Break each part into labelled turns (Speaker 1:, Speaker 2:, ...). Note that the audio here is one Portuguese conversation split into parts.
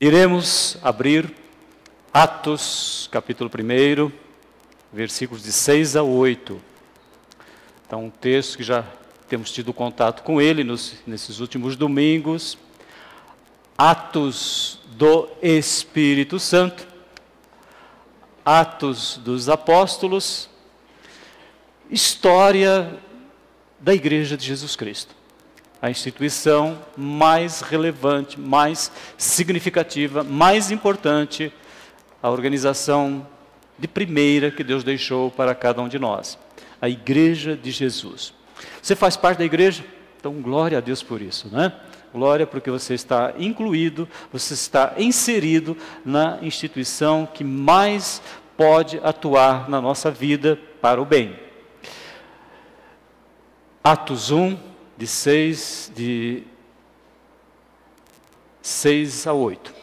Speaker 1: Iremos abrir Atos, capítulo 1, versículos de 6 a 8. Então, um texto que já temos tido contato com ele nesses últimos domingos. Atos do Espírito Santo, Atos dos Apóstolos, história da Igreja de Jesus Cristo. A instituição mais relevante, mais significativa, mais importante, a organização de primeira que Deus deixou para cada um de nós. A Igreja de Jesus. Você faz parte da igreja? Então, glória a Deus por isso, né? Glória porque você está incluído, você está inserido na instituição que mais pode atuar na nossa vida para o bem. Atos 1, de 6 a 8.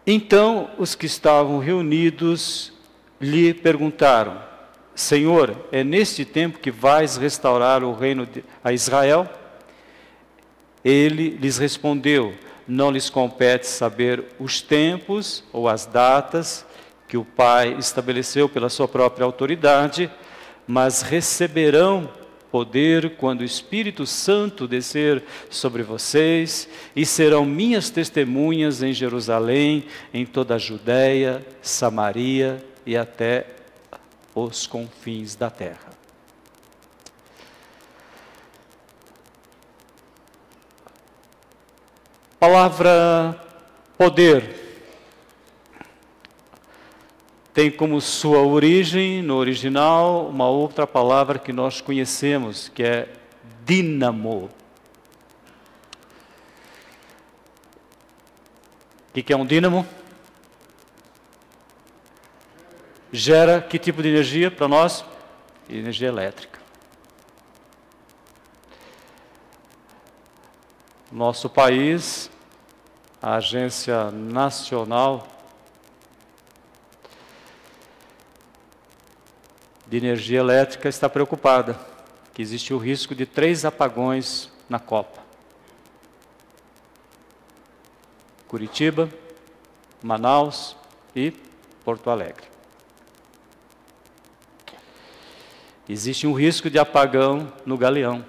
Speaker 1: Então, os que estavam reunidos lhe perguntaram: Senhor, é neste tempo que vais restaurar o reino a Israel? Ele lhes respondeu: não lhes compete saber os tempos ou as datas que o Pai estabeleceu pela sua própria autoridade, mas receberão poder quando o Espírito Santo descer sobre vocês, e serão minhas testemunhas em Jerusalém, em toda a Judéia, Samaria e até os confins da terra. Palavra poder tem como sua origem, no original, uma outra palavra que nós conhecemos, que é dínamo. O que é um dínamo? Gera que tipo de energia para nós? Energia elétrica. Nosso país, a Agência Nacional de Energia Elétrica está preocupada que existe o risco de 3 apagões na Copa. Curitiba, Manaus e Porto Alegre. Existe um risco de apagão no Galeão.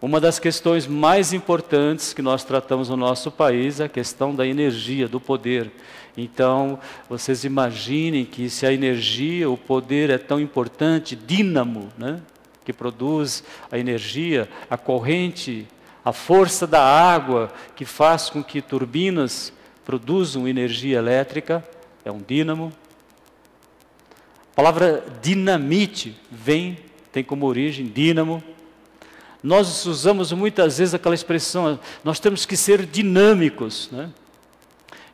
Speaker 1: Uma das questões mais importantes que nós tratamos no nosso país é a questão da energia, do poder. Então, vocês imaginem que se a energia, o poder é tão importante, dínamo, né, que produz a energia, a corrente, a força da água, que faz com que turbinas produzam energia elétrica, é um dínamo. A palavra dinamite tem como origem dínamo. Nós usamos muitas vezes aquela expressão, nós temos que ser dinâmicos, né?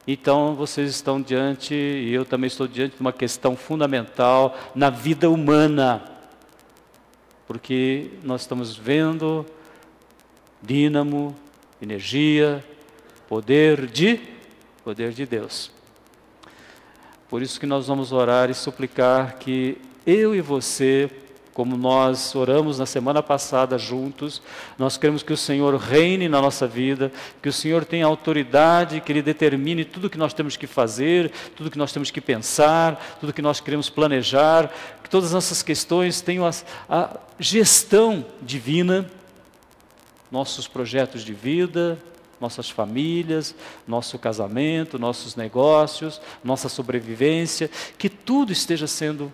Speaker 1: Então, vocês estão diante, e eu também estou diante de uma questão fundamental na vida humana. Porque nós estamos vendo dínamo, energia, poder de Deus. Por isso que nós vamos orar e suplicar que eu e você, como nós oramos na semana passada juntos, nós queremos que o Senhor reine na nossa vida, que o Senhor tenha autoridade, que Ele determine tudo que nós temos que fazer, tudo que nós temos que pensar, tudo que nós queremos planejar, que todas as nossas questões tenham a gestão divina, nossos projetos de vida, nossas famílias, nosso casamento, nossos negócios, nossa sobrevivência, que tudo esteja sendo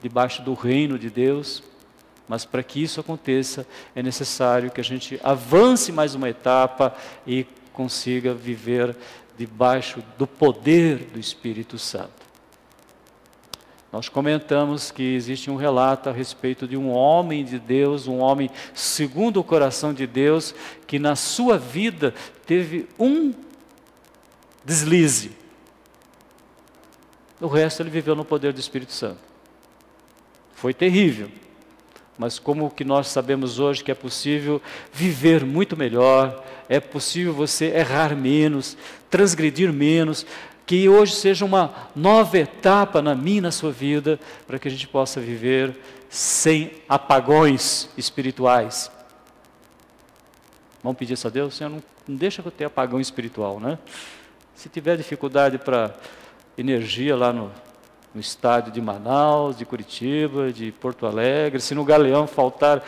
Speaker 1: debaixo do reino de Deus, mas para que isso aconteça, é necessário que a gente avance mais uma etapa e consiga viver debaixo do poder do Espírito Santo. Nós comentamos que existe um relato a respeito de um homem de Deus, um homem segundo o coração de Deus, que na sua vida teve um deslize. O resto ele viveu no poder do Espírito Santo. Foi terrível, mas como que nós sabemos hoje que é possível viver muito melhor, é possível você errar menos, transgredir menos, que hoje seja uma nova etapa na minha e na sua vida, para que a gente possa viver sem apagões espirituais. Vamos pedir isso a Deus? Senhor, não deixa eu ter apagão espiritual, né? Se tiver dificuldade para energia lá no estádio de Manaus, de Curitiba, de Porto Alegre, se no Galeão faltar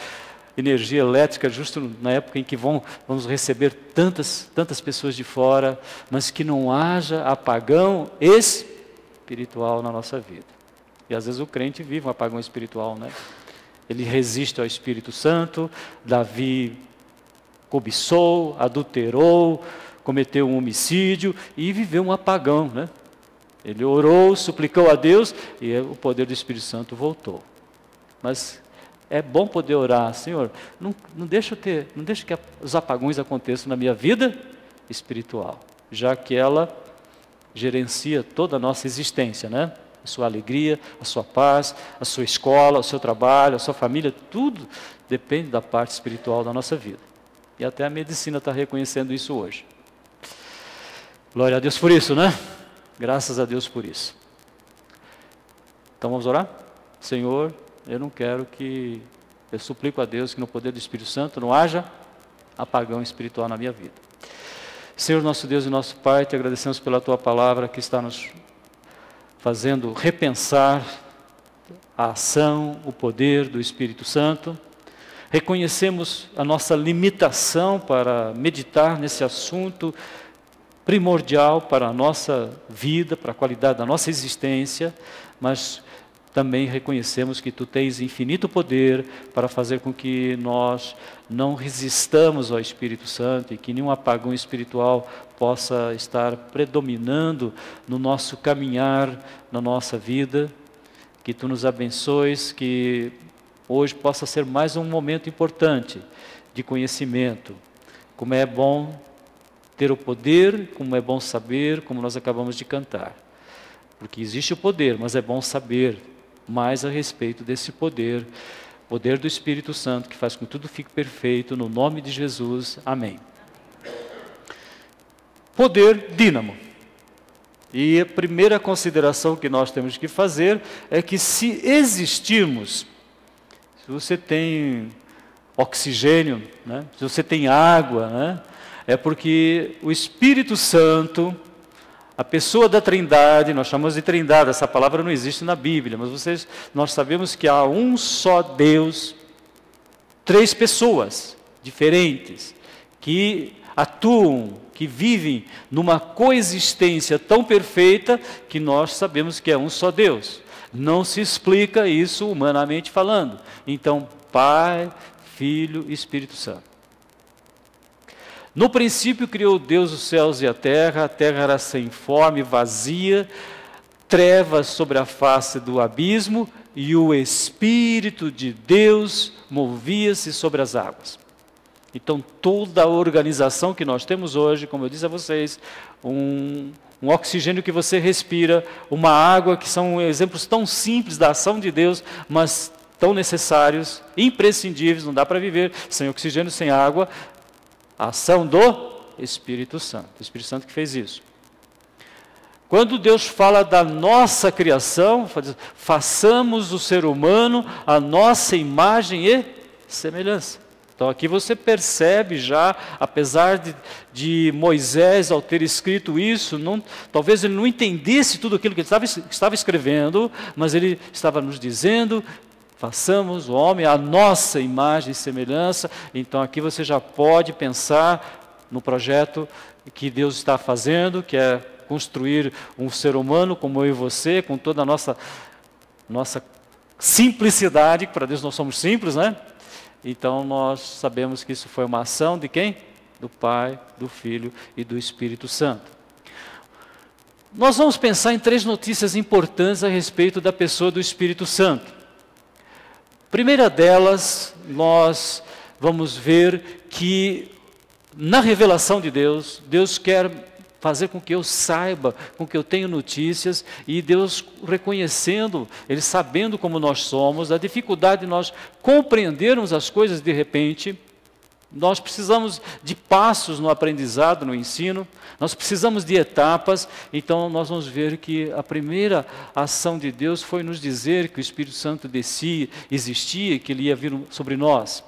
Speaker 1: energia elétrica justo na época em que vamos receber tantas pessoas de fora, mas que não haja apagão espiritual na nossa vida. E às vezes o crente vive um apagão espiritual, né? Ele resiste ao Espírito Santo. Davi cobiçou, adulterou, cometeu um homicídio e viveu um apagão, né? Ele orou, suplicou a Deus e o poder do Espírito Santo voltou. Mas é bom poder orar, Senhor, não deixa que os apagões aconteçam na minha vida espiritual, já que ela gerencia toda a nossa existência, né? A sua alegria, a sua paz, a sua escola, o seu trabalho, a sua família, tudo depende da parte espiritual da nossa vida. E até a medicina está reconhecendo isso hoje. Glória a Deus por isso, né? Graças a Deus por isso. Então vamos orar? Senhor, eu suplico a Deus que no poder do Espírito Santo não haja apagão espiritual na minha vida. Senhor, nosso Deus e nosso Pai, te agradecemos pela Tua palavra que está nos fazendo repensar a ação, o poder do Espírito Santo. Reconhecemos a nossa limitação para meditar nesse assunto primordial para a nossa vida, para a qualidade da nossa existência, mas também reconhecemos que Tu tens infinito poder para fazer com que nós não resistamos ao Espírito Santo e que nenhum apagão espiritual possa estar predominando no nosso caminhar, na nossa vida. Que Tu nos abençoes, que hoje possa ser mais um momento importante de conhecimento. Como é bom ter o poder, como é bom saber, como nós acabamos de cantar. Porque existe o poder, mas é bom saber mais a respeito desse poder, poder do Espírito Santo, que faz com que tudo fique perfeito, no nome de Jesus. Amém. Poder dínamo. E a primeira consideração que nós temos que fazer é que se existirmos, se você tem oxigênio, né? Se você tem água, né? É porque o Espírito Santo, a pessoa da Trindade, nós chamamos de Trindade, essa palavra não existe na Bíblia, mas nós sabemos que há um só Deus, 3 pessoas diferentes, que atuam, que vivem numa coexistência tão perfeita, que nós sabemos que é um só Deus. Não se explica isso humanamente falando. Então, Pai, Filho e Espírito Santo. No princípio criou Deus os céus e a terra era sem forma e vazia, trevas sobre a face do abismo, e o Espírito de Deus movia-se sobre as águas. Então toda a organização que nós temos hoje, como eu disse a vocês, um oxigênio que você respira, uma água, que são exemplos tão simples da ação de Deus, mas tão necessários, imprescindíveis, não dá para viver sem oxigênio, sem água. A ação do Espírito Santo, o Espírito Santo que fez isso. Quando Deus fala da nossa criação, façamos o ser humano a nossa imagem e semelhança. Então aqui você percebe já, apesar de Moisés, ao ter escrito isso, talvez ele não entendesse tudo aquilo que ele estava escrevendo, mas ele estava nos dizendo: façamos o homem à nossa imagem e semelhança. Então aqui você já pode pensar no projeto que Deus está fazendo, que é construir um ser humano como eu e você, com toda a nossa simplicidade, que para Deus nós somos simples, né? Então nós sabemos que isso foi uma ação de quem? Do Pai, do Filho e do Espírito Santo. Nós vamos pensar em 3 notícias importantes a respeito da pessoa do Espírito Santo. Primeira delas, nós vamos ver que na revelação de Deus, Deus quer fazer com que eu saiba, com que eu tenha notícias, e Deus reconhecendo, Ele sabendo como nós somos, a dificuldade de nós compreendermos as coisas de repente. Nós precisamos de passos no aprendizado, no ensino, nós precisamos de etapas. Então nós vamos ver que a primeira ação de Deus foi nos dizer que o Espírito Santo descia, existia, que Ele ia vir sobre nós.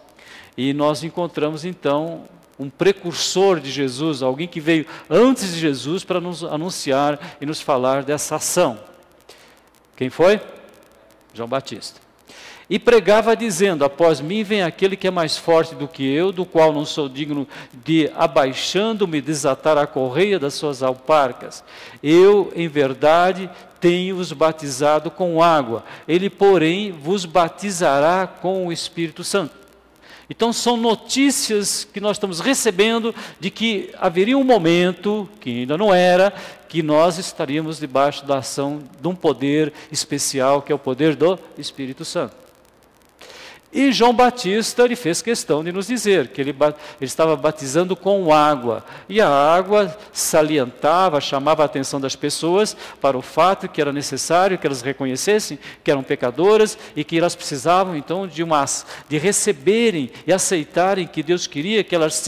Speaker 1: E nós encontramos então um precursor de Jesus, alguém que veio antes de Jesus para nos anunciar e nos falar dessa ação. Quem foi? João Batista. E pregava dizendo: após mim vem aquele que é mais forte do que eu, do qual não sou digno de, abaixando-me, desatar a correia das suas alparcas. Eu, em verdade, tenho-vos batizado com água. Ele, porém, vos batizará com o Espírito Santo. Então são notícias que nós estamos recebendo de que haveria um momento, que ainda não era, que nós estaríamos debaixo da ação de um poder especial, que é o poder do Espírito Santo. E João Batista, ele fez questão de nos dizer que ele estava batizando com água. E a água salientava, chamava a atenção das pessoas para o fato que era necessário que elas reconhecessem que eram pecadoras e que elas precisavam então de receberem e aceitarem que Deus queria que elas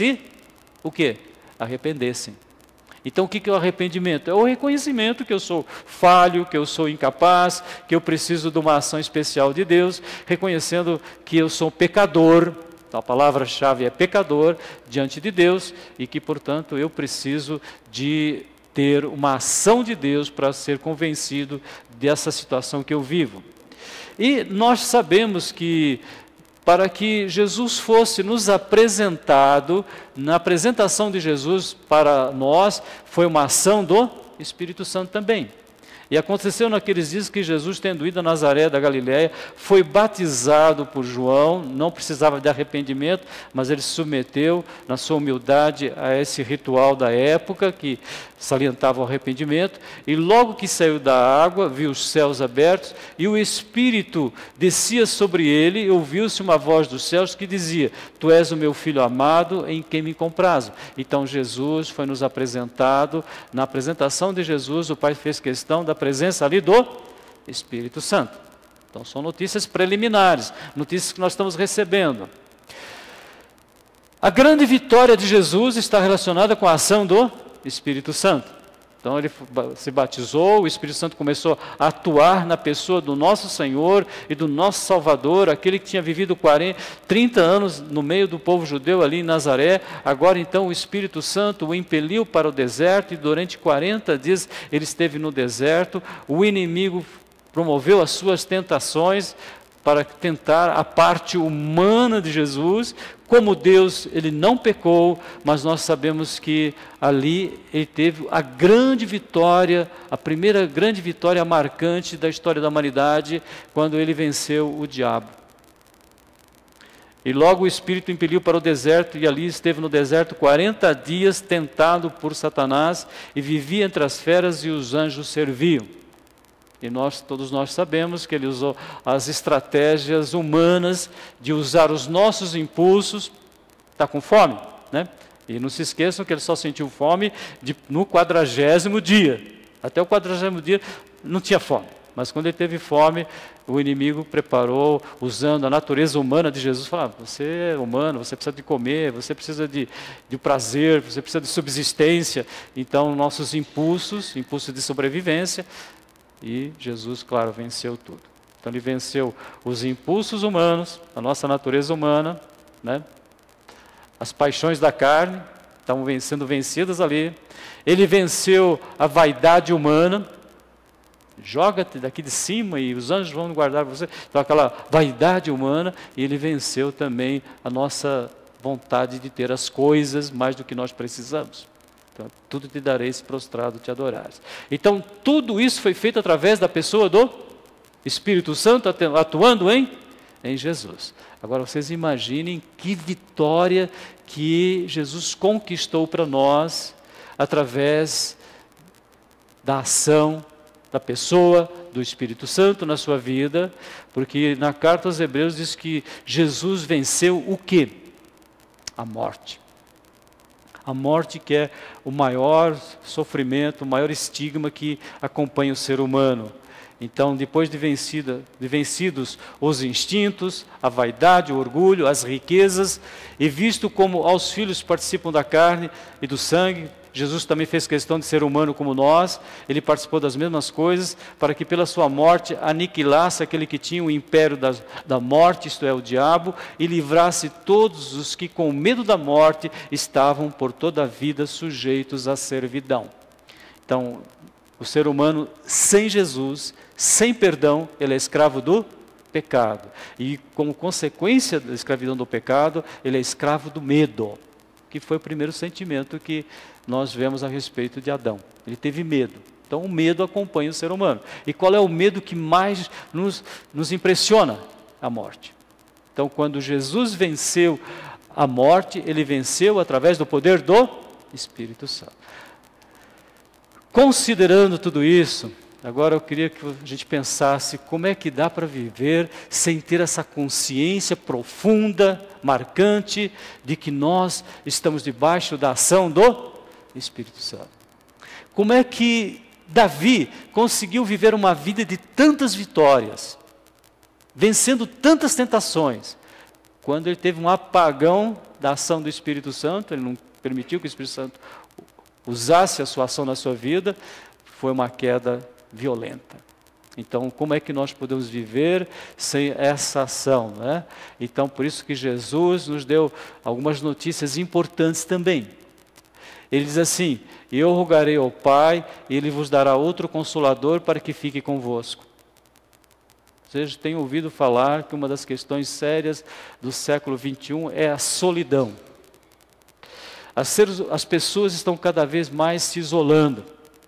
Speaker 1: o quê? Arrependessem. Então o que é o arrependimento? É o reconhecimento que eu sou falho, que eu sou incapaz, que eu preciso de uma ação especial de Deus, reconhecendo que eu sou pecador, a palavra-chave é pecador diante de Deus, e que, portanto, eu preciso de ter uma ação de Deus para ser convencido dessa situação que eu vivo. E nós sabemos que para que Jesus fosse nos apresentado, na apresentação de Jesus para nós, foi uma ação do Espírito Santo também. E aconteceu naqueles dias que Jesus, tendo ido a Nazaré da Galiléia, foi batizado por João, não precisava de arrependimento, mas ele se submeteu na sua humildade a esse ritual da época, que salientava o arrependimento, e logo que saiu da água, viu os céus abertos, e o Espírito descia sobre ele, e ouviu-se uma voz dos céus que dizia: Tu és o meu Filho amado, em quem me comprazo. Então Jesus foi nos apresentado, na apresentação de Jesus, o Pai fez questão da presença ali do Espírito Santo. Então são notícias preliminares, notícias que nós estamos recebendo. A grande vitória de Jesus está relacionada com a ação do Espírito Santo. Então ele se batizou, o Espírito Santo começou a atuar na pessoa do nosso Senhor e do nosso Salvador, aquele que tinha vivido 30 anos no meio do povo judeu ali em Nazaré. Agora então o Espírito Santo o impeliu para o deserto, e durante 40 dias ele esteve no deserto. O inimigo promoveu as suas tentações para tentar a parte humana de Jesus. Como Deus, ele não pecou, mas nós sabemos que ali ele teve a grande vitória, a primeira grande vitória marcante da história da humanidade, quando ele venceu o diabo. E logo o Espírito impeliu para o deserto, e ali esteve no deserto 40 dias tentado por Satanás, e vivia entre as feras e os anjos serviam. E todos nós sabemos que ele usou as estratégias humanas de usar os nossos impulsos. Está com fome, né? E não se esqueçam que ele só sentiu fome no 40º dia. Até o 40º dia não tinha fome. Mas quando ele teve fome, o inimigo preparou, usando a natureza humana de Jesus, falando: você é humano, você precisa de comer, você precisa de prazer, você precisa de subsistência. Então nossos impulsos de sobrevivência. E Jesus, claro, venceu tudo. Então ele venceu os impulsos humanos, a nossa natureza humana, né? As paixões da carne estavam sendo vencidas ali. Ele venceu a vaidade humana. Joga-te daqui de cima e os anjos vão guardar você. Então aquela vaidade humana. E ele venceu também a nossa vontade de ter as coisas mais do que nós precisamos. Então, tudo te darei se prostrado te adorares. Então, tudo isso foi feito através da pessoa do Espírito Santo atuando em Jesus. Agora, vocês imaginem que vitória que Jesus conquistou para nós através da ação da pessoa do Espírito Santo na sua vida, porque na carta aos Hebreus diz que Jesus venceu o quê? A morte. A morte, que é o maior sofrimento, o maior estigma que acompanha o ser humano. Então, depois de vencidos os instintos, a vaidade, o orgulho, as riquezas, e visto como aos filhos participam da carne e do sangue, Jesus também fez questão de ser humano como nós, ele participou das mesmas coisas, para que pela sua morte aniquilasse aquele que tinha o império da morte, isto é, o diabo, e livrasse todos os que com medo da morte estavam por toda a vida sujeitos à servidão. Então, o ser humano sem Jesus, sem perdão, ele é escravo do pecado. E como consequência da escravidão do pecado, ele é escravo do medo, que foi o primeiro sentimento que nós vemos a respeito de Adão. Ele teve medo. Então o medo acompanha o ser humano. E qual é o medo que mais nos impressiona? A morte. Então quando Jesus venceu a morte, ele venceu através do poder do Espírito Santo. Considerando tudo isso, agora eu queria que a gente pensasse como é que dá para viver sem ter essa consciência profunda, marcante, de que nós estamos debaixo da ação do Espírito Santo. Como é que Davi conseguiu viver uma vida de tantas vitórias, vencendo tantas tentações, quando ele teve um apagão da ação do Espírito Santo, ele não permitiu que o Espírito Santo usasse a sua ação na sua vida, foi uma queda violenta. Então, como é que nós podemos viver sem essa ação, né? Então, por isso que Jesus nos deu algumas notícias importantes também. Ele diz assim: eu rogarei ao Pai, e Ele vos dará outro Consolador para que fique convosco. Vocês têm ouvido falar que uma das questões sérias do século XXI é a solidão. As pessoas estão cada vez mais se isolando.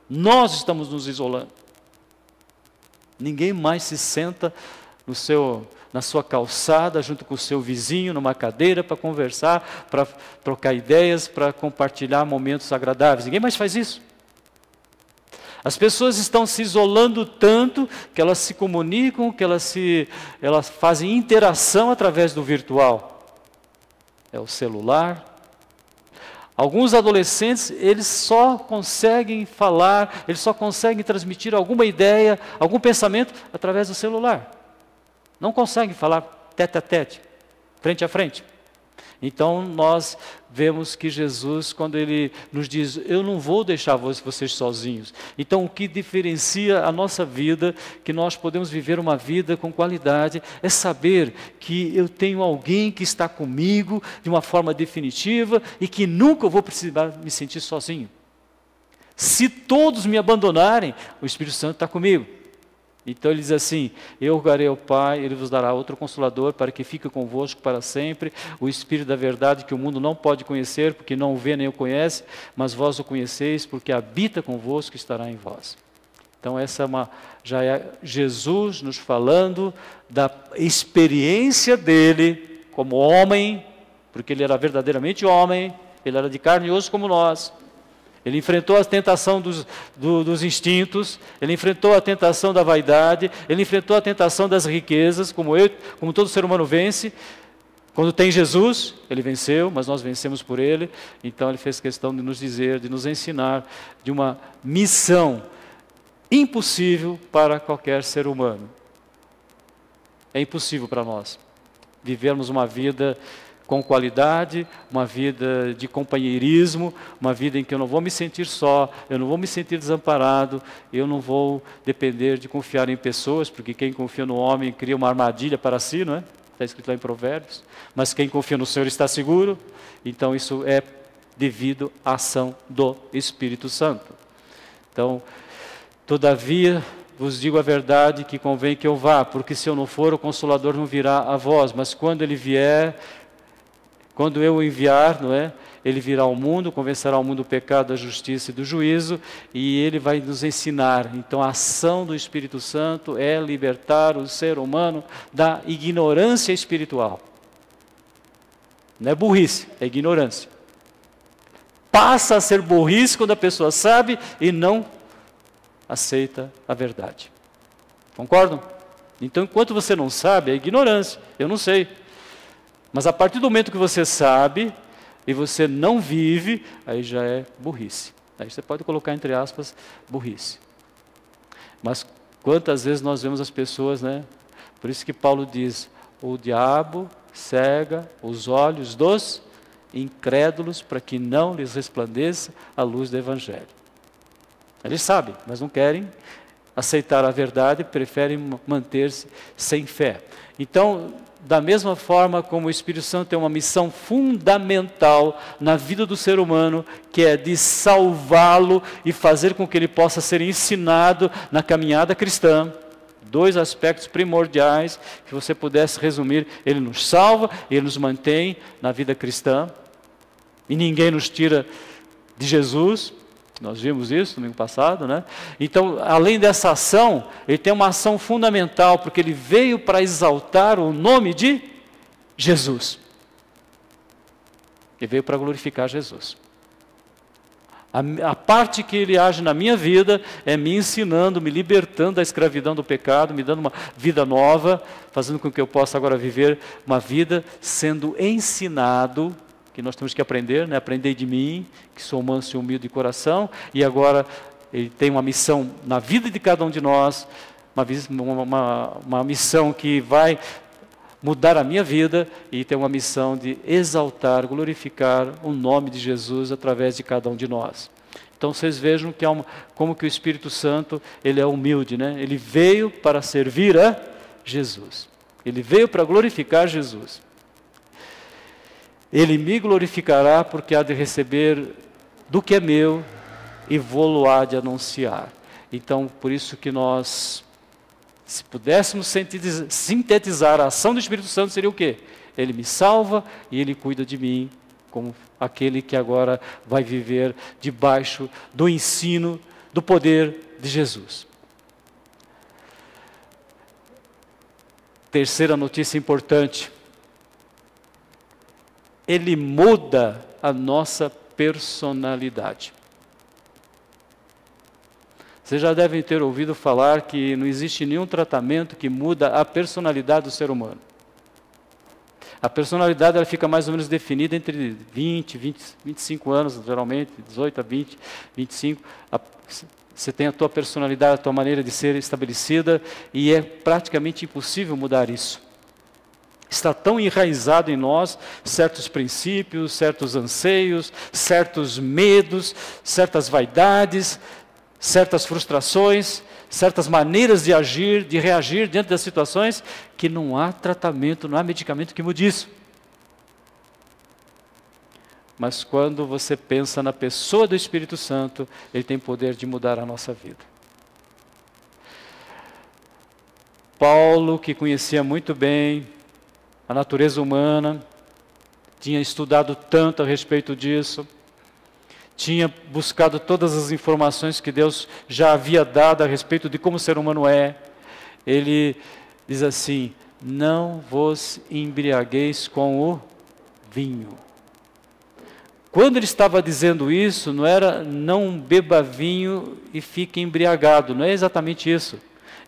Speaker 1: Nós estamos nos isolando. Ninguém mais se senta na sua calçada, junto com o seu vizinho, numa cadeira, para conversar, para trocar ideias, para compartilhar momentos agradáveis. Ninguém mais faz isso. As pessoas estão se isolando tanto que elas se comunicam, que elas fazem interação através do virtual. É o celular. Alguns adolescentes, eles só conseguem falar, eles só conseguem transmitir alguma ideia, algum pensamento através do celular. Não conseguem falar tete a tete, frente a frente. Então nós vemos que Jesus, quando Ele nos diz, eu não vou deixar vocês sozinhos. Então o que diferencia a nossa vida, que nós podemos viver uma vida com qualidade, é saber que eu tenho alguém que está comigo de uma forma definitiva e que nunca eu vou precisar me sentir sozinho. Se todos me abandonarem, o Espírito Santo está comigo. Então ele diz assim, eu rogarei ao Pai, Ele vos dará outro Consolador para que fique convosco para sempre, o Espírito da verdade que o mundo não pode conhecer, porque não o vê nem o conhece, mas vós o conheceis, porque habita convosco e estará em vós. Então essa já é Jesus nos falando da experiência dele como homem, porque ele era verdadeiramente homem, ele era de carne e osso como nós. Ele enfrentou a tentação dos instintos, ele enfrentou a tentação da vaidade, ele enfrentou a tentação das riquezas, como todo ser humano vence. Quando tem Jesus, ele venceu, mas nós vencemos por ele. Então ele fez questão de nos dizer, de nos ensinar de uma missão impossível para qualquer ser humano. É impossível para nós vivermos uma vida com qualidade, uma vida de companheirismo, uma vida em que eu não vou me sentir só, eu não vou me sentir desamparado, eu não vou depender de confiar em pessoas, porque quem confia no homem cria uma armadilha para si, não é? Está escrito lá em Provérbios. Mas quem confia no Senhor está seguro. Então isso é devido à ação do Espírito Santo. Então, todavia, vos digo a verdade que convém que eu vá, porque se eu não for, o Consolador não virá a vós, mas quando ele vier, quando eu o enviar, não é? Ele virá ao mundo, convencerá o mundo do pecado, da justiça e do juízo, e ele vai nos ensinar. Então a ação do Espírito Santo é libertar o ser humano da ignorância espiritual. Não é burrice, é ignorância. Passa a ser burrice quando a pessoa sabe e não aceita a verdade. Concordam? Então enquanto você não sabe, é ignorância, eu não sei. Mas a partir do momento que você sabe e você não vive, aí já é burrice. Aí você pode colocar entre aspas, burrice. Mas quantas vezes nós vemos as pessoas, né? Por isso que Paulo diz, o diabo cega os olhos dos incrédulos, para que não lhes resplandeça a luz do Evangelho. Eles sabem, mas não querem aceitar a verdade, preferem manter-se sem fé. Então, da mesma forma como o Espírito Santo tem uma missão fundamental na vida do ser humano, que é de salvá-lo e fazer com que ele possa ser ensinado na caminhada cristã, dois aspectos primordiais que você pudesse resumir: ele nos salva, ele nos mantém na vida cristã, e ninguém nos tira de Jesus. Nós vimos isso no domingo passado, né? Então, além dessa ação, ele tem uma ação fundamental, porque ele veio para exaltar o nome de Jesus. Ele veio para glorificar Jesus. A parte que ele age na minha vida é me ensinando, me libertando da escravidão do pecado, me dando uma vida nova, fazendo com que eu possa agora viver uma vida sendo ensinado, que nós temos que aprender, né? Aprendei de mim, que sou manso e humilde de coração, e agora ele tem uma missão na vida de cada um de nós, uma missão que vai mudar a minha vida, e tem uma missão de exaltar, glorificar o nome de Jesus através de cada um de nós. Então vocês vejam que como que o Espírito Santo, ele é humilde, né? Ele veio para servir a Jesus, ele veio para glorificar Jesus. Ele me glorificará, porque há de receber do que é meu e vou-lo há de anunciar. Então, por isso que nós, se pudéssemos sintetizar a ação do Espírito Santo, seria o quê? Ele me salva e ele cuida de mim, como aquele que agora vai viver debaixo do ensino, do poder de Jesus. Terceira notícia importante: ele muda a nossa personalidade. Vocês já devem ter ouvido falar que não existe nenhum tratamento que muda a personalidade do ser humano. A personalidade ela fica mais ou menos definida entre 25 anos, geralmente, 18 a 20, 25. Você tem a tua personalidade, a tua maneira de ser estabelecida, e é praticamente impossível mudar isso. Está tão enraizado em nós certos princípios, certos anseios, certos medos, certas vaidades, certas frustrações, certas maneiras de agir, de reagir diante das situações, que não há tratamento, não há medicamento que mude isso. Mas quando você pensa na pessoa do Espírito Santo, ele tem poder de mudar a nossa vida. Paulo, que conhecia muito bem a natureza humana, tinha estudado tanto a respeito disso, tinha buscado todas as informações que Deus já havia dado a respeito de como o ser humano é. Ele diz assim: não vos embriagueis com o vinho. Quando ele estava dizendo isso, não era não beba vinho e fique embriagado, não é exatamente isso.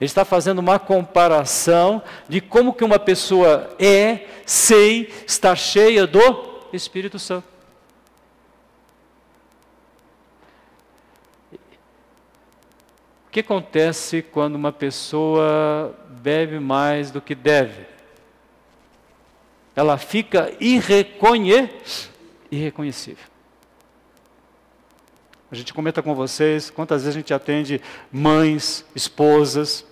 Speaker 1: Ele está fazendo uma comparação de como que uma pessoa é sem estar cheia do Espírito Santo. O que acontece quando uma pessoa bebe mais do que deve? Ela fica irreconhecível. A gente comenta com vocês quantas vezes a gente atende mães, esposas.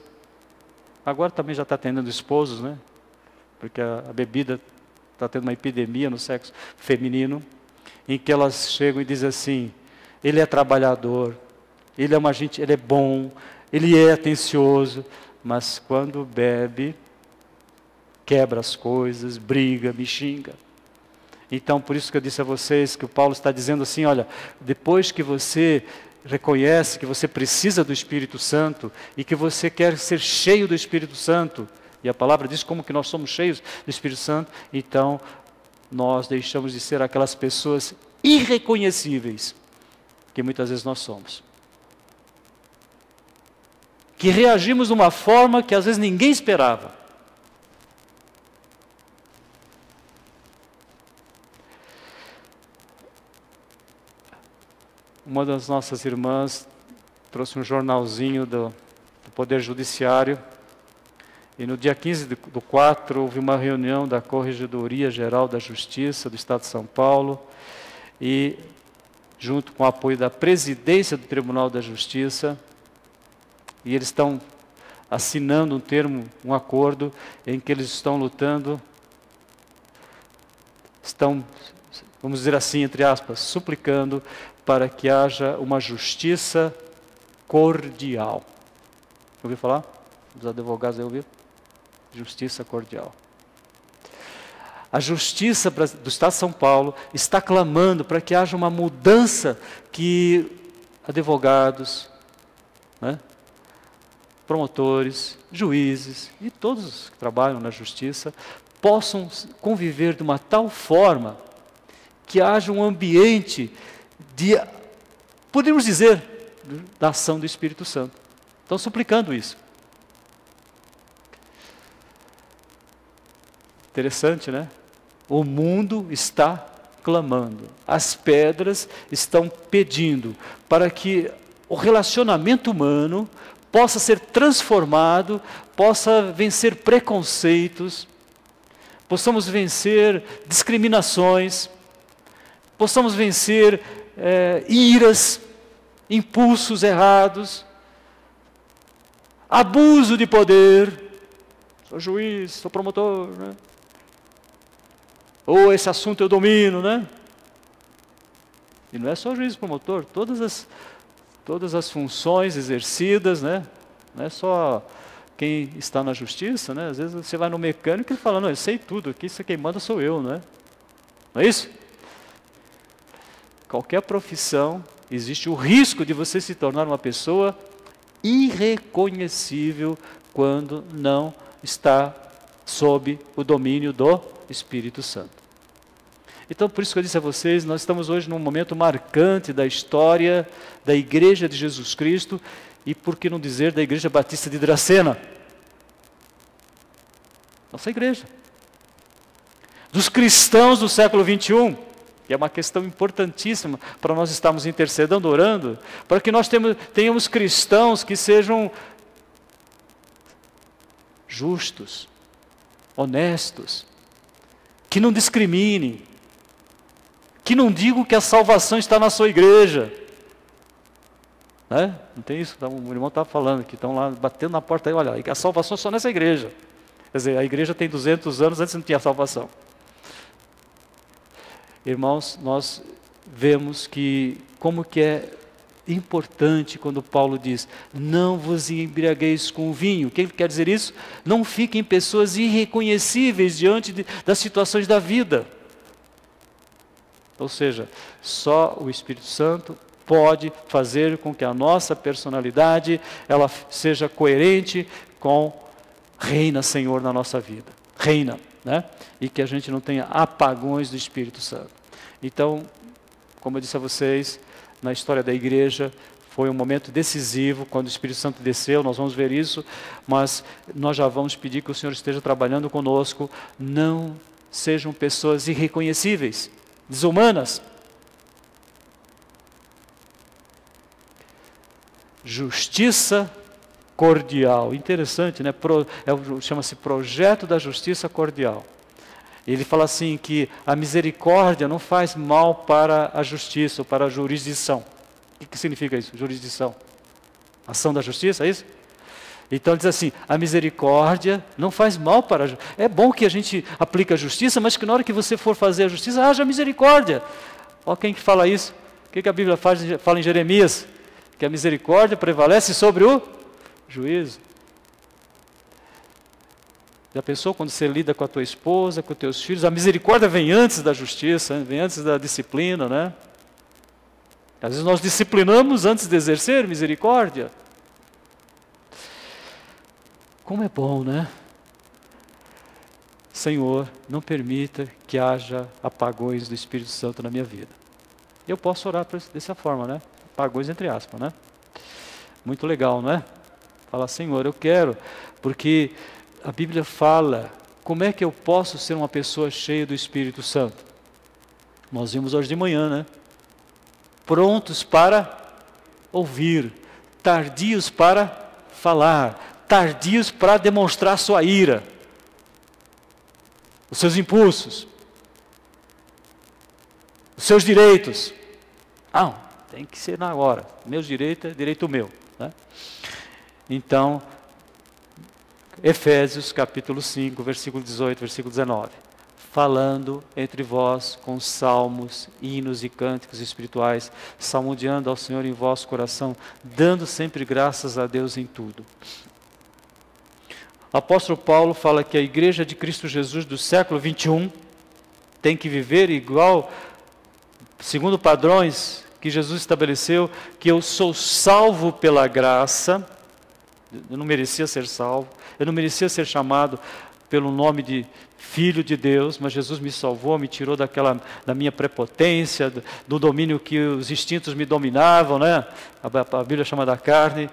Speaker 1: Agora também já está atendendo esposos, né? Porque a bebida está tendo uma epidemia no sexo feminino, em que elas chegam e dizem assim: ele é trabalhador, ele é bom, ele é atencioso, mas quando bebe, quebra as coisas, briga, me xinga. Então, por isso que eu disse a vocês que o Paulo está dizendo assim: olha, depois que você reconhece que você precisa do Espírito Santo e que você quer ser cheio do Espírito Santo, e a palavra diz como que nós somos cheios do Espírito Santo, então nós deixamos de ser aquelas pessoas irreconhecíveis que muitas vezes nós somos. Que reagimos de uma forma que às vezes ninguém esperava. Uma das nossas irmãs trouxe um jornalzinho do Poder Judiciário, E no dia 15 do 4, houve uma reunião da Corregedoria Geral da Justiça do Estado de São Paulo, e junto com o apoio da presidência do Tribunal da Justiça, e eles estão assinando um acordo em que eles estão lutando, estão, vamos dizer assim, entre aspas, suplicando para que haja uma justiça cordial. Ouviu falar? Os advogados aí ouviram? Justiça cordial. A justiça do Estado de São Paulo está clamando para que haja uma mudança, que advogados, né, promotores, juízes e todos que trabalham na justiça possam conviver de uma tal forma que haja um ambiente de, podemos dizer, da ação do Espírito Santo. Estão suplicando isso. Interessante, né? O mundo está clamando, as pedras estão pedindo para que o relacionamento humano possa ser transformado, possa vencer preconceitos, possamos vencer discriminações, possamos vencer iras, impulsos errados, abuso de poder. Sou juiz, sou promotor, né? Ou esse assunto eu domino, né? E não é só juiz e promotor, todas as funções exercidas, né? Não é só quem está na justiça, né? Às vezes você vai no mecânico e fala, não, eu sei tudo, aqui quem manda sou eu, né? Não é isso? Qualquer profissão, existe o risco de você se tornar uma pessoa irreconhecível quando não está sob o domínio do Espírito Santo. Então, por isso que eu disse a vocês, nós estamos hoje num momento marcante da história da Igreja de Jesus Cristo, e por que não dizer da Igreja Batista de Dracena? Nossa igreja. Dos cristãos do século 21, que é uma questão importantíssima para nós estarmos intercedendo, orando, para que nós tenhamos cristãos que sejam justos, honestos, que não discriminem, que não digam que a salvação está na sua igreja. Né? Não tem isso? O irmão estava falando que estão lá batendo na porta aí, olha, a salvação é só nessa igreja. Quer dizer, a igreja tem 200 anos, antes não tinha salvação. Irmãos, nós vemos que como que é importante quando Paulo diz, não vos embriagueis com o vinho. O que ele quer dizer isso? Não fiquem pessoas irreconhecíveis diante das situações da vida. Ou seja, só o Espírito Santo pode fazer com que a nossa personalidade ela seja coerente com reina Senhor na nossa vida. Reina, né? E que a gente não tenha apagões do Espírito Santo. Então, como eu disse a vocês, na história da igreja, foi um momento decisivo, quando o Espírito Santo desceu, nós vamos ver isso, mas nós já vamos pedir que o Senhor esteja trabalhando conosco, não sejam pessoas irreconhecíveis, desumanas. Justiça cordial, interessante, né? Chama-se Projeto da Justiça Cordial. Ele fala assim que a misericórdia não faz mal para a justiça ou para a jurisdição. O que significa isso? Jurisdição. Ação da justiça, é isso? Então ele diz assim, a misericórdia não faz mal para a justiça. É bom que a gente aplique a justiça, mas que na hora que você for fazer a justiça, haja misericórdia. Olha quem que fala isso. O que a Bíblia fala em Jeremias? Que a misericórdia prevalece sobre o juízo. Já pensou quando você lida com a tua esposa, com os teus filhos? A misericórdia vem antes da justiça, vem antes da disciplina, né? Às vezes nós disciplinamos antes de exercer misericórdia. Como é bom, né? Senhor, não permita que haja apagões do Espírito Santo na minha vida. Eu posso orar dessa forma, né? Apagões entre aspas, né? Muito legal, não é? Falar, Senhor, eu quero, porque a Bíblia fala, como é que eu posso ser uma pessoa cheia do Espírito Santo? Nós vimos hoje de manhã, né? Prontos para ouvir, tardios para falar, tardios para demonstrar sua ira, os seus impulsos, os seus direitos. Não, tem que ser na hora. Meus direitos é direito meu, né? Então, Efésios capítulo 5, versículo 18, versículo 19. Falando entre vós com salmos, hinos e cânticos espirituais, salmodiando ao Senhor em vosso coração, dando sempre graças a Deus em tudo. O apóstolo Paulo fala que a igreja de Cristo Jesus do século 21 tem que viver igual, segundo padrões que Jesus estabeleceu, que eu sou salvo pela graça. Eu não merecia ser salvo, eu não merecia ser chamado pelo nome de Filho de Deus, mas Jesus me salvou, me tirou da minha prepotência, do domínio que os instintos me dominavam, né? A Bíblia chama da carne.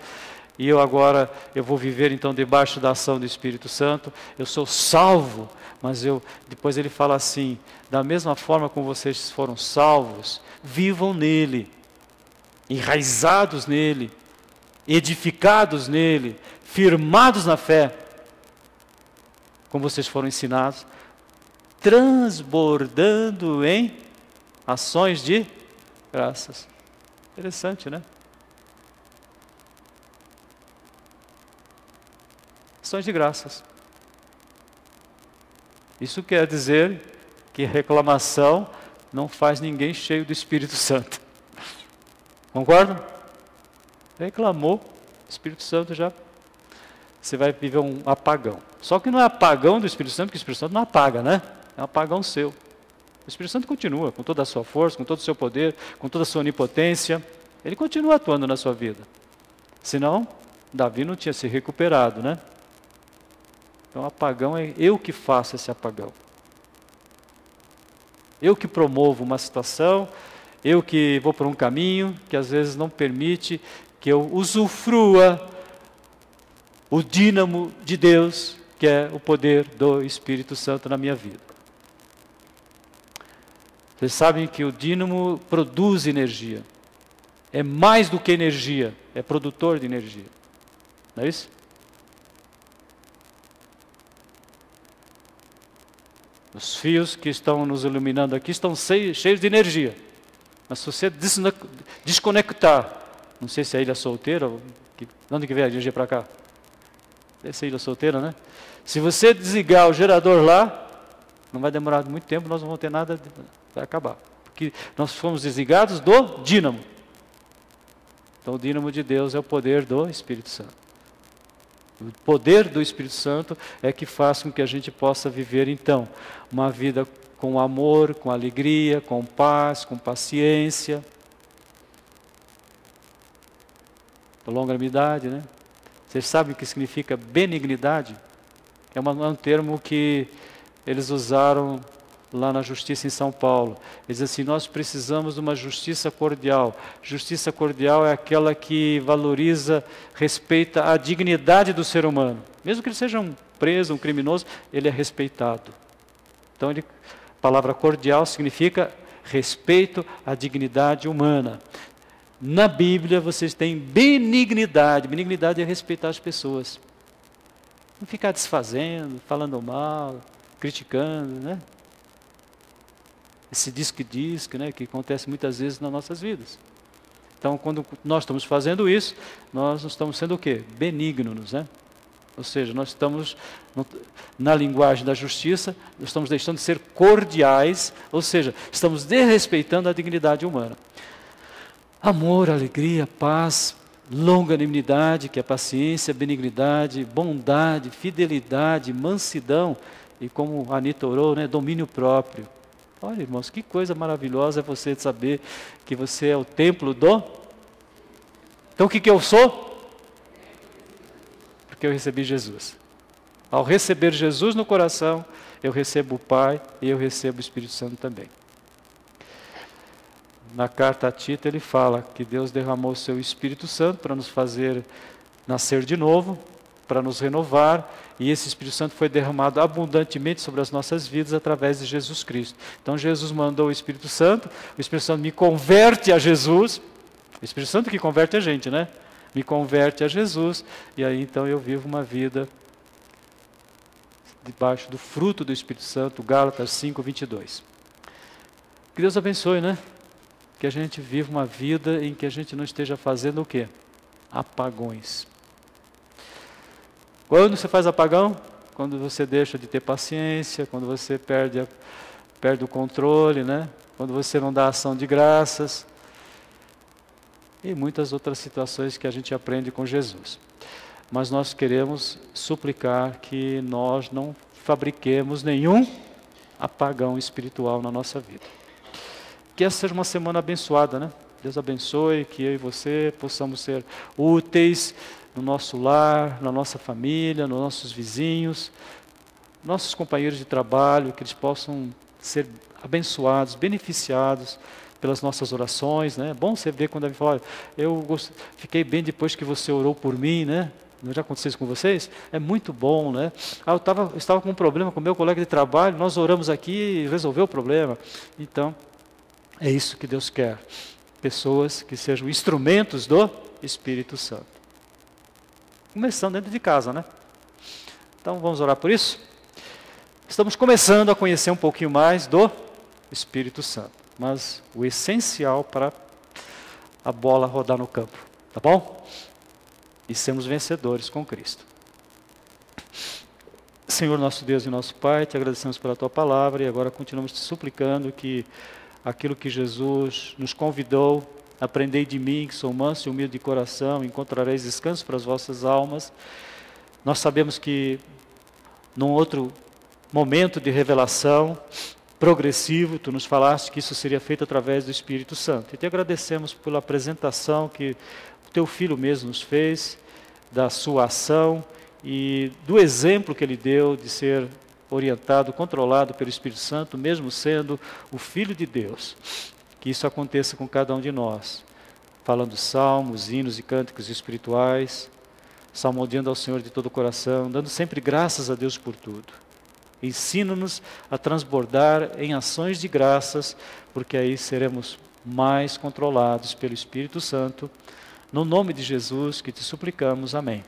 Speaker 1: E eu vou viver então debaixo da ação do Espírito Santo. Eu sou salvo, mas depois ele fala assim: da mesma forma como vocês foram salvos, vivam nele, enraizados nele, edificados nele, firmados na fé, como vocês foram ensinados, transbordando em ações de graças. Interessante, né? Ações de graças. Isso quer dizer que reclamação não faz ninguém cheio do Espírito Santo. Concorda? Reclamou, o Espírito Santo já... Você vai viver um apagão. Só que não é apagão do Espírito Santo, porque o Espírito Santo não apaga, né? É um apagão seu. O Espírito Santo continua com toda a sua força, com todo o seu poder, com toda a sua onipotência. Ele continua atuando na sua vida. Senão, Davi não tinha se recuperado, né? Então, apagão é eu que faço esse apagão. Eu que promovo uma situação, eu que vou por um caminho que às vezes não permite que eu usufrua o dínamo de Deus, que é o poder do Espírito Santo na minha vida. Vocês sabem que o dínamo produz energia. É mais do que energia, é produtor de energia. Não é isso? Os fios que estão nos iluminando aqui estão cheios de energia. Mas se você desconectar, não sei se é ilha solteira, de onde que vem a energia para cá? Essa ilha solteira, né? Se você desligar o gerador lá, não vai demorar muito tempo, nós não vamos ter nada, vai acabar. Porque nós fomos desligados do dínamo. Então o dínamo de Deus é o poder do Espírito Santo. O poder do Espírito Santo é que faz com que a gente possa viver, então, uma vida com amor, com alegria, com paz, com paciência, com longanimidade, né? Vocês sabem o que significa benignidade? É um termo que eles usaram lá na Justiça em São Paulo. Eles dizem assim: nós precisamos de uma justiça cordial. Justiça cordial é aquela que valoriza, respeita a dignidade do ser humano. Mesmo que ele seja um preso, um criminoso, ele é respeitado. Então, a palavra cordial significa respeito à dignidade humana. Na Bíblia vocês têm benignidade. Benignidade é respeitar as pessoas. Não ficar desfazendo, falando mal, criticando, né? Esse disque, né, que acontece muitas vezes nas nossas vidas. Então, quando nós estamos fazendo isso, nós estamos sendo o quê? Benignos, né? Ou seja, nós estamos, na linguagem da justiça, nós estamos deixando de ser cordiais, ou seja, estamos desrespeitando a dignidade humana. Amor, alegria, paz, longanimidade, que é paciência, benignidade, bondade, fidelidade, mansidão, e como a Anita orou, né, domínio próprio. Olha, irmãos, que coisa maravilhosa é você saber que você é o templo do... Então o que eu sou? Porque eu recebi Jesus. Ao receber Jesus no coração, eu recebo o Pai e eu recebo o Espírito Santo também. Na carta a Tito ele fala que Deus derramou o seu Espírito Santo para nos fazer nascer de novo, para nos renovar, e esse Espírito Santo foi derramado abundantemente sobre as nossas vidas através de Jesus Cristo. Então Jesus mandou o Espírito Santo me converte a Jesus, o Espírito Santo que converte a gente, né? me converte a Jesus, e aí então eu vivo uma vida debaixo do fruto do Espírito Santo, Gálatas 5:22. Que Deus abençoe, né? Que a gente viva uma vida em que a gente não esteja fazendo o quê? Apagões. Quando você faz apagão? Quando você deixa de ter paciência, quando você perde o controle, né? Quando você não dá ação de graças. E muitas outras situações que a gente aprende com Jesus. Mas nós queremos suplicar que nós não fabriquemos nenhum apagão espiritual na nossa vida. Que essa seja uma semana abençoada, né? Deus abençoe, que eu e você possamos ser úteis no nosso lar, na nossa família, nos nossos vizinhos, nossos companheiros de trabalho, que eles possam ser abençoados, beneficiados pelas nossas orações, né? É bom você ver quando alguém fala, fiquei bem depois que você orou por mim, né? Não já aconteceu isso com vocês? É muito bom, né? Eu estava com um problema com o meu colega de trabalho, nós oramos aqui e resolveu o problema. Então, é isso que Deus quer. Pessoas que sejam instrumentos do Espírito Santo. Começando dentro de casa, né? Então, vamos orar por isso? Estamos começando a conhecer um pouquinho mais do Espírito Santo. Mas o essencial para a bola rodar no campo, tá bom? E sermos vencedores com Cristo. Senhor nosso Deus e nosso Pai, te agradecemos pela tua palavra e agora continuamos te suplicando que aquilo que Jesus nos convidou, aprendei de mim, que sou manso e humilde de coração, encontrareis descanso para as vossas almas. Nós sabemos que num outro momento de revelação progressivo, tu nos falaste que isso seria feito através do Espírito Santo. E te agradecemos pela apresentação que o teu Filho mesmo nos fez, da sua ação e do exemplo que ele deu de ser orientado, controlado pelo Espírito Santo, mesmo sendo o Filho de Deus. Que isso aconteça com cada um de nós, falando salmos, hinos e cânticos espirituais, salmodiando ao Senhor de todo o coração, dando sempre graças a Deus por tudo. Ensina-nos a transbordar em ações de graças, porque aí seremos mais controlados pelo Espírito Santo. No nome de Jesus que te suplicamos, amém.